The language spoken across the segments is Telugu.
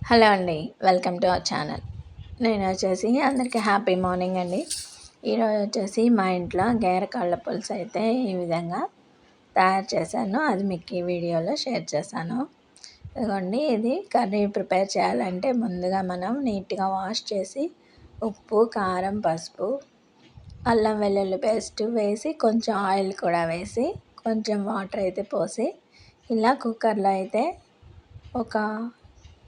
హలో అండి, వెల్కమ్ టు అవర్ ఛానల్. నేను వచ్చేసి అందరికీ హ్యాపీ మార్నింగ్ అండి. ఈరోజు వచ్చేసి మా ఇంట్లో గేరకాళ్ళ పులుసు అయితే ఈ విధంగా తయారు చేశాను. అది మీకు ఈ వీడియోలో షేర్ చేశాను. ఇదిగోండి, ఇది కర్రీ ప్రిపేర్ చేయాలంటే ముందుగా మనం నీట్గా వాష్ చేసి ఉప్పు, కారం, పసుపు, అల్లం వెల్లుల్లి పేస్ట్ వేసి కొంచెం ఆయిల్ కూడా వేసి కొంచెం వాటర్ అయితే పోసి ఇలా కుక్కర్లో అయితే ఒక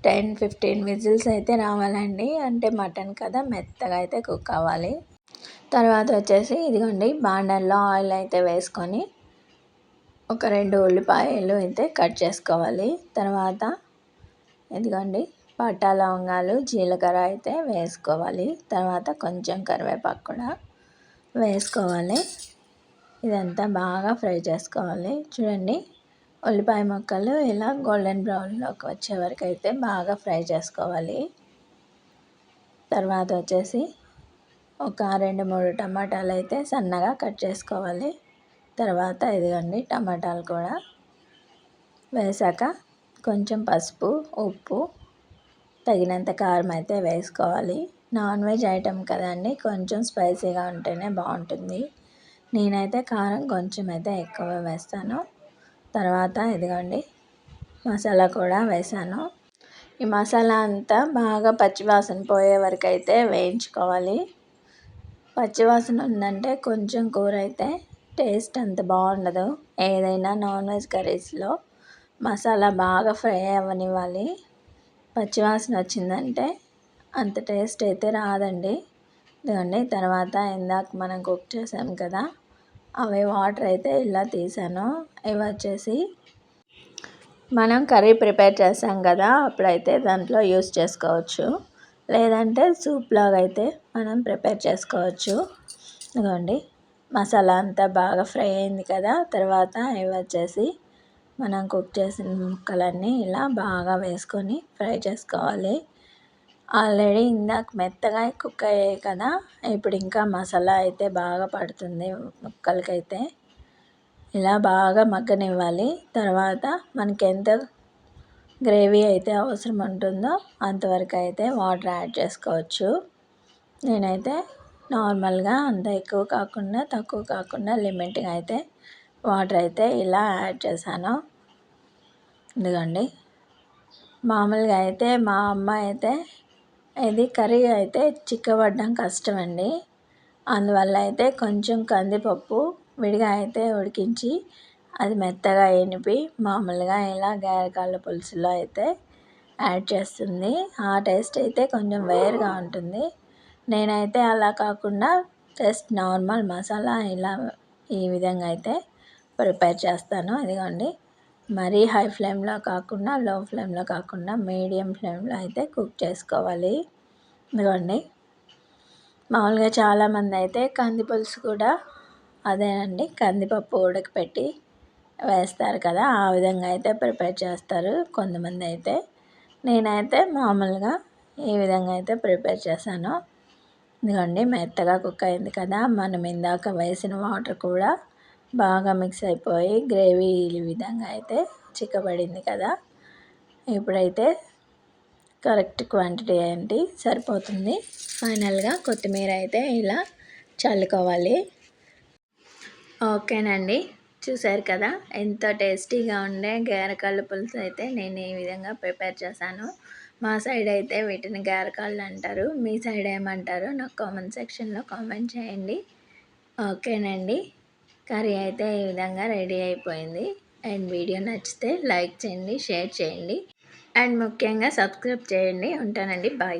10-15 విజిల్స్ అయితే రావాలండి. అంటే మటన్ కదా, మెత్తగా అయితే కుక్ అవ్వాలి. తర్వాత వచ్చేసి ఇదిగోండి, బాండల్లో ఆయిల్ అయితే వేసుకొని ఒక 2 ఉల్లిపాయలు అయితే కట్ చేసుకోవాలి. తర్వాత ఇదిగోండి, పట్టా, లవంగాలు, జీలకర్ర అయితే వేసుకోవాలి. తర్వాత కొంచెం కరివేపాకు కూడా వేసుకోవాలి. ఇదంతా బాగా ఫ్రై చేసుకోవాలి. చూడండి, ఉల్లిపాయ ముక్కలు ఇలా గోల్డెన్ బ్రౌన్లోకి వచ్చే వరకు అయితే బాగా ఫ్రై చేసుకోవాలి. తర్వాత వచ్చేసి ఒక 2-3 టమాటాలు అయితే సన్నగా కట్ చేసుకోవాలి. తర్వాత ఇదిగోండి, టమాటాలు కూడా వేసాక కొంచెం పసుపు, ఉప్పు, తగినంత కారం అయితే వేసుకోవాలి. నాన్ వెజ్ ఐటెం కదండి, కొంచెం స్పైసీగా ఉంటేనే బాగుంటుంది. నేనైతే కారం కొంచెం అయితే ఎక్కువ వేస్తాను. తర్వాత ఇదిగోండి, మసాలా కూడా వేసాను. ఈ మసాలా అంతా బాగా పచ్చివాసన పోయే వరకు అయితే వేయించుకోవాలి. పచ్చివాసన ఉందంటే కొంచెం కూర అయితే టేస్ట్ అంత బాగుండదు. ఏదైనా నాన్ వెజ్ కర్రీస్లో మసాలా బాగా ఫ్రై అవ్వనివ్వాలి. పచ్చివాసన వచ్చిందంటే అంత టేస్ట్ అయితే రాదండి. ఇదిగోండి, తర్వాత ఇందాక మనం కుక్ చేసాం కదా, అవి వాటర్ అయితే ఇలా తీసాను. ఇవి వచ్చేసి మనం కర్రీ ప్రిపేర్ చేసాం కదా, అప్పుడైతే దాంట్లో యూస్ చేసుకోవచ్చు. లేదంటే సూప్ లాగా అయితే మనం ప్రిపేర్ చేసుకోవచ్చు. ఇదిగోండి, మసాలా అంతా బాగా ఫ్రై అయింది కదా. తర్వాత ఇవి వచ్చేసి మనం కుక్ చేసిన ముక్కలన్నీ ఇలా బాగా వేసుకొని ఫ్రై చేసుకోవాలి. ఆల్రెడీ ఇందాక మెత్తగా కుక్ అయ్యాయి కదా, ఇప్పుడు ఇంకా మసాలా అయితే బాగా పడుతుంది ముక్కలకైతే. ఇలా బాగా మగ్గనివ్వాలి. తర్వాత మనకి ఎంత గ్రేవీ అయితే అవసరం ఉంటుందో అంతవరకు అయితే వాటర్ యాడ్ చేసుకోవచ్చు. నేనైతే నార్మల్గా అంత ఎక్కువ కాకుండా తక్కువ కాకుండా లిమిట్గా అయితే వాటర్ అయితే ఇలా యాడ్ చేశాను. ఇదిగోండి, మామూలుగా అయితే మా అమ్మ అయితే ఇది కర్రీ అయితే చిక్కబడడం కష్టమండి. అందువల్ల అయితే కొంచెం కందిపప్పు విడిగా అయితే ఉడికించి అది మెత్తగా ఎనిపి మామూలుగా ఇలా గేరకాళ్ళ పులుసులో అయితే యాడ్ చేస్తుంది. ఆ టేస్ట్ అయితే కొంచెం వేరుగా ఉంటుంది. నేనైతే అలా కాకుండా జస్ట్ నార్మల్ మసాలా ఇలా ఈ విధంగా అయితే ప్రిపేర్ చేస్తాను. ఇదిగోండి, మరీ హై ఫ్లేమ్లో కాకుండా లో ఫ్లేమ్లో కాకుండా మీడియం ఫ్లేమ్లో అయితే కుక్ చేసుకోవాలి. ఇదిగోండి, మామూలుగా చాలామంది అయితే కంది పులుసు కూడా అదేనండి, కందిపప్పు ఉడకపెట్టి వేస్తారు కదా, ఆ విధంగా అయితే ప్రిపేర్ చేస్తారు కొంతమంది అయితే. నేనైతే మామూలుగా ఈ విధంగా అయితే ప్రిపేర్ చేశాను. ఇదిగోండి, మెత్తగా కుక్ అయింది కదా, మనం ఇందాక వేసిన వాటర్ కూడా బాగా మిక్స్ అయిపోయి గ్రేవీ ఈ విధంగా అయితే చిక్కబడింది కదా. ఇప్పుడైతే కరెక్ట్ క్వాంటిటీ ఏంటి సరిపోతుంది. ఫైనల్గా కొత్తిమీర అయితే ఇలా చల్లుకోవాలి. ఓకేనండి, చూసారు కదా, ఎంతో టేస్టీగా ఉండే గేరకాళ్ళ పులుసు అయితే నేను ఈ విధంగా ప్రిపేర్ చేశాను. మా సైడ్ అయితే వీటిని గేరకాళ్ళు అంటారు. మీ సైడ్ ఏమంటారో నాకు కామెంట్ సెక్షన్లో కామెంట్ చేయండి. ఓకేనండి, కర్రీ అయితే ఈ విధంగా రెడీ అయిపోయింది. అండ్ వీడియో నచ్చితే లైక్ చేయండి, షేర్ చేయండి, అండ్ ముఖ్యంగా సబ్స్క్రైబ్ చేయండి. ఉంటానండి, బాయ్.